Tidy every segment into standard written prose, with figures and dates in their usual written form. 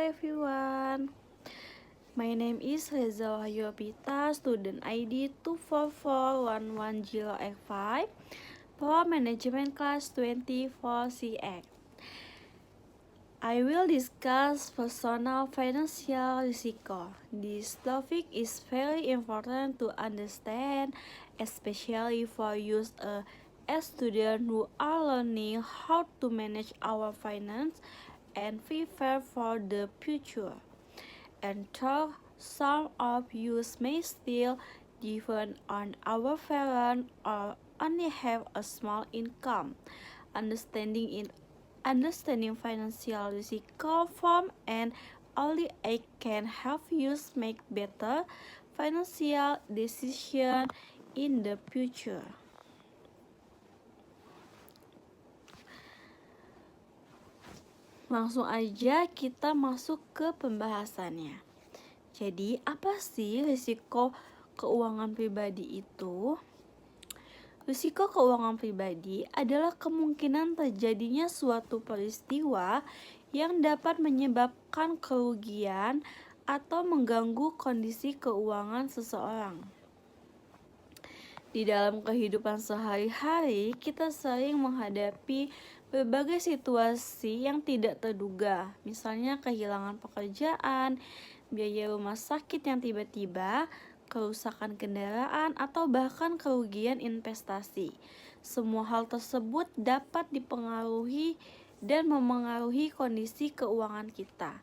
everyone. My name is Reza Wahyu Apita, student ID 2441108 for management class 24CX. I will discuss personal financial risiko. This topic is very important to understand, especially for you as students who are learning how to manage our finance and prepare for the future. And though some of you may still depend on our parents or only have a small income, understanding financial risiko from an early age can help you make better financial decisions in the future. Langsung aja kita masuk ke pembahasannya. Jadi, apa sih risiko keuangan pribadi itu? Risiko keuangan pribadi adalah kemungkinan terjadinya suatu peristiwa yang dapat menyebabkan kerugian atau mengganggu kondisi keuangan seseorang. Di dalam kehidupan sehari-hari, kita sering menghadapi berbagai situasi yang tidak terduga, misalnya kehilangan pekerjaan, biaya rumah sakit yang tiba-tiba, kerusakan kendaraan, atau bahkan kerugian investasi. Semua hal tersebut dapat dipengaruhi dan memengaruhi kondisi keuangan kita.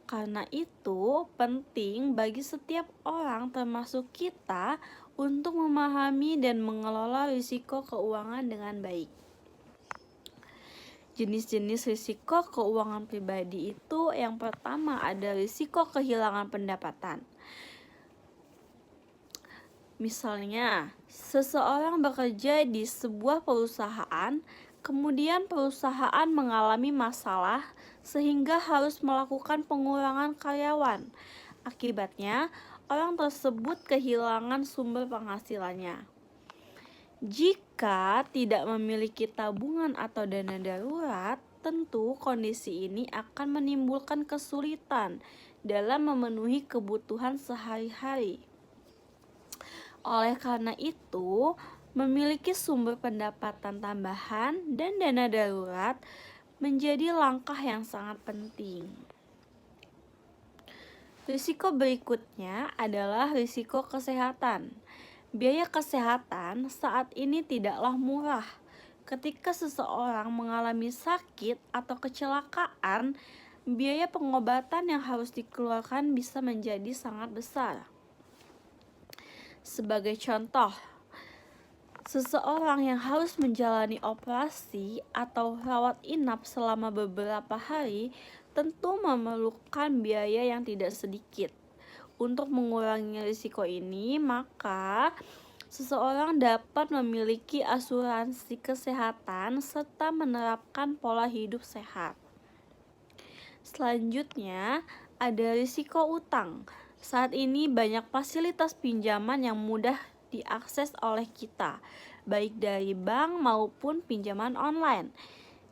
Karena itu, penting bagi setiap orang termasuk kita untuk memahami dan mengelola risiko keuangan dengan baik. Jenis-jenis risiko keuangan pribadi itu yang pertama ada risiko kehilangan pendapatan. Misalnya, seseorang bekerja di sebuah perusahaan, kemudian perusahaan mengalami masalah sehingga harus melakukan pengurangan karyawan. Akibatnya, orang tersebut kehilangan sumber penghasilannya. Jika tidak memiliki tabungan atau dana darurat, tentu kondisi ini akan menimbulkan kesulitan dalam memenuhi kebutuhan sehari-hari. Oleh karena itu, memiliki sumber pendapatan tambahan dan dana darurat menjadi langkah yang sangat penting. Risiko berikutnya adalah risiko kesehatan. Biaya kesehatan saat ini tidaklah murah. Ketika seseorang mengalami sakit atau kecelakaan, biaya pengobatan yang harus dikeluarkan bisa menjadi sangat besar. Sebagai contoh, seseorang yang harus menjalani operasi atau rawat inap selama beberapa hari tentu memerlukan biaya yang tidak sedikit. Untuk mengurangi risiko ini, maka seseorang dapat memiliki asuransi kesehatan serta menerapkan pola hidup sehat. Selanjutnya, ada risiko utang. Saat ini banyak fasilitas pinjaman yang mudah diakses oleh kita, baik dari bank maupun pinjaman online.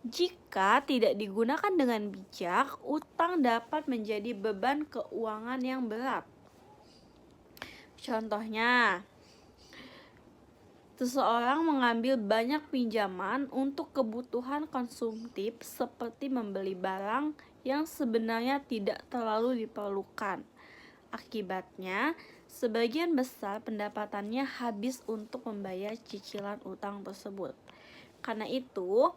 Jika tidak digunakan dengan bijak, utang dapat menjadi beban keuangan yang berat. Contohnya, seseorang mengambil banyak pinjaman untuk kebutuhan konsumtif seperti membeli barang yang sebenarnya tidak terlalu diperlukan. Akibatnya, sebagian besar pendapatannya habis untuk membayar cicilan utang tersebut. Karena itu,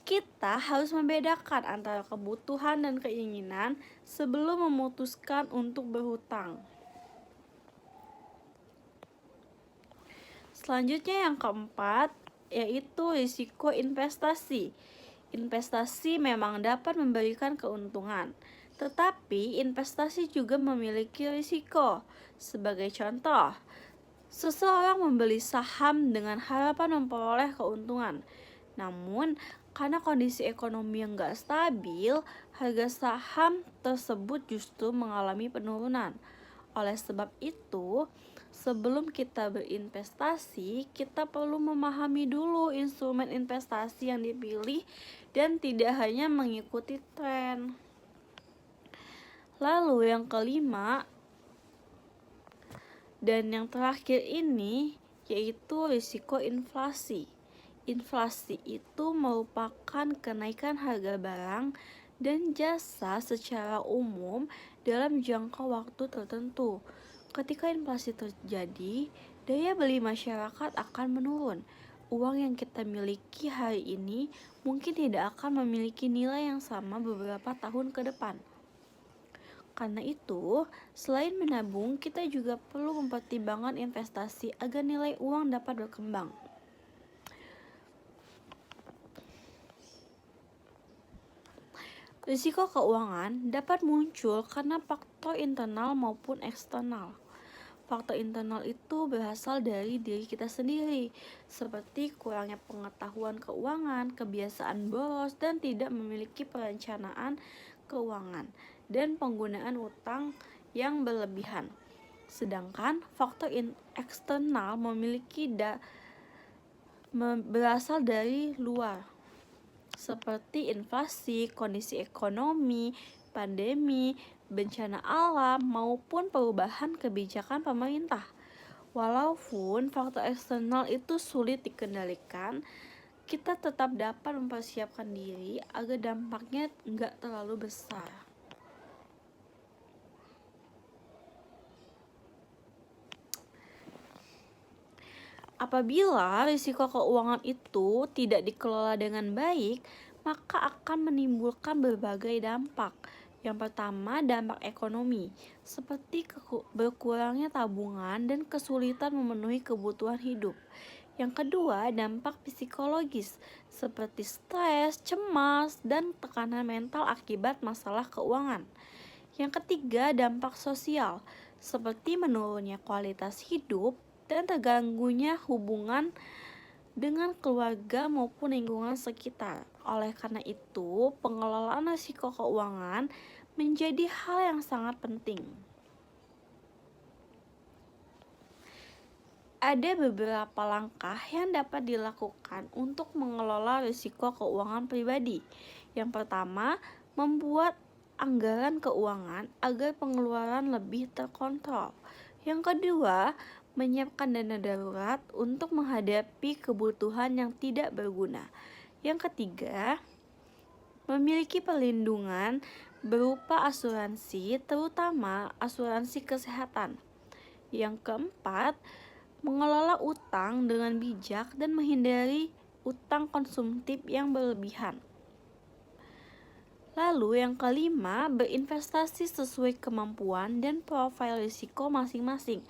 kita harus membedakan antara kebutuhan dan keinginan sebelum memutuskan untuk berhutang. Selanjutnya yang keempat, yaitu risiko investasi. Investasi memang dapat memberikan keuntungan, tetapi investasi juga memiliki risiko. Sebagai contoh, seseorang membeli saham dengan harapan memperoleh keuntungan. Namun, karena kondisi ekonomi yang gak stabil, harga saham tersebut justru mengalami penurunan. Oleh sebab itu, sebelum kita berinvestasi, kita perlu memahami dulu instrumen investasi yang dipilih dan tidak hanya mengikuti tren. Lalu yang kelima dan yang terakhir ini yaitu risiko inflasi. Inflasi itu merupakan kenaikan harga barang dan jasa secara umum dalam jangka waktu tertentu. Ketika inflasi terjadi, daya beli masyarakat akan menurun. Uang yang kita miliki hari ini mungkin tidak akan memiliki nilai yang sama beberapa tahun ke depan. Karena itu, selain menabung, kita juga perlu mempertimbangkan investasi agar nilai uang dapat berkembang. Risiko keuangan dapat muncul karena faktor internal maupun eksternal. Faktor internal itu berasal dari diri kita sendiri, seperti kurangnya pengetahuan keuangan, kebiasaan boros, dan tidak memiliki perencanaan keuangan, dan penggunaan utang yang berlebihan. Sedangkan faktor eksternal berasal dari luar, seperti inflasi, kondisi ekonomi, pandemi, bencana alam, maupun perubahan kebijakan pemerintah. Walaupun faktor eksternal itu sulit dikendalikan, kita tetap dapat mempersiapkan diri agar dampaknya nggak terlalu besar. Apabila risiko keuangan itu tidak dikelola dengan baik, maka akan menimbulkan berbagai dampak. Yang pertama, dampak ekonomi, seperti berkurangnya tabungan dan kesulitan memenuhi kebutuhan hidup. Yang kedua, dampak psikologis, seperti stres, cemas, dan tekanan mental akibat masalah keuangan. Yang ketiga, dampak sosial, seperti menurunnya kualitas hidup dan terganggunya hubungan dengan keluarga maupun lingkungan sekitar. Oleh karena itu, pengelolaan risiko keuangan menjadi hal yang sangat penting. Ada beberapa langkah yang dapat dilakukan untuk mengelola risiko keuangan pribadi. Yang pertama, membuat anggaran keuangan agar pengeluaran lebih terkontrol. Yang kedua, menyiapkan dana darurat untuk menghadapi kebutuhan yang tidak berguna. Yang ketiga, memiliki perlindungan berupa asuransi, terutama asuransi kesehatan. Yang keempat, mengelola utang dengan bijak dan menghindari utang konsumtif yang berlebihan. Lalu yang kelima, berinvestasi sesuai kemampuan dan profil risiko masing-masing.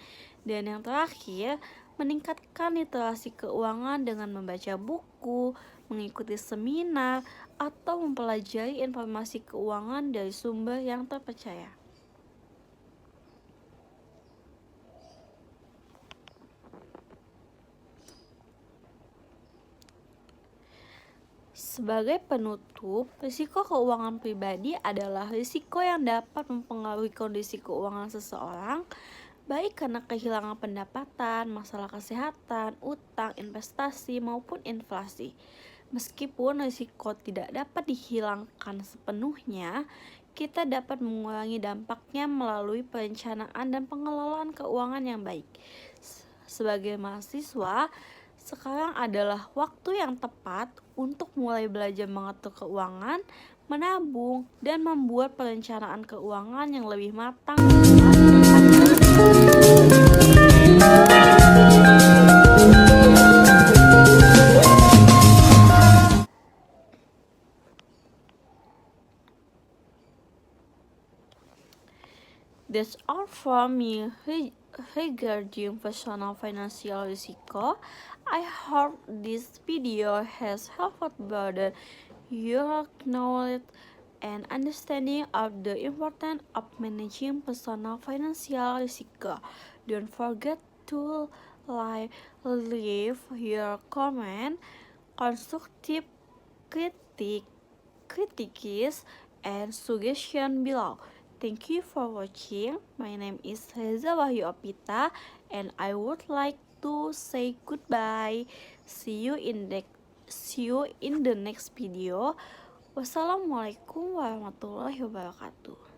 Dan yang terakhir, meningkatkan literasi keuangan dengan membaca buku, mengikuti seminar, atau mempelajari informasi keuangan dari sumber yang terpercaya. Sebagai penutup, risiko keuangan pribadi adalah risiko yang dapat mempengaruhi kondisi keuangan seseorang, baik karena kehilangan pendapatan, masalah kesehatan, utang, investasi, maupun inflasi. Meskipun risiko tidak dapat dihilangkan sepenuhnya, kita dapat mengurangi dampaknya melalui perencanaan dan pengelolaan keuangan yang baik. Sebagai mahasiswa, sekarang adalah waktu yang tepat untuk mulai belajar mengatur keuangan, menabung, dan membuat perencanaan keuangan yang lebih matang. That's all from me regarding personal financial risiko. I hope this video has helped broaden your knowledge and understanding of the importance of managing personal financial risiko. Don't forget to leave your comment, constructive critiques, and suggestion below. Thank you for watching. My name is Reza Wahyu Opita, and I would like to say goodbye. See you in the next video. Wassalamualaikum warahmatullahi wabarakatuh.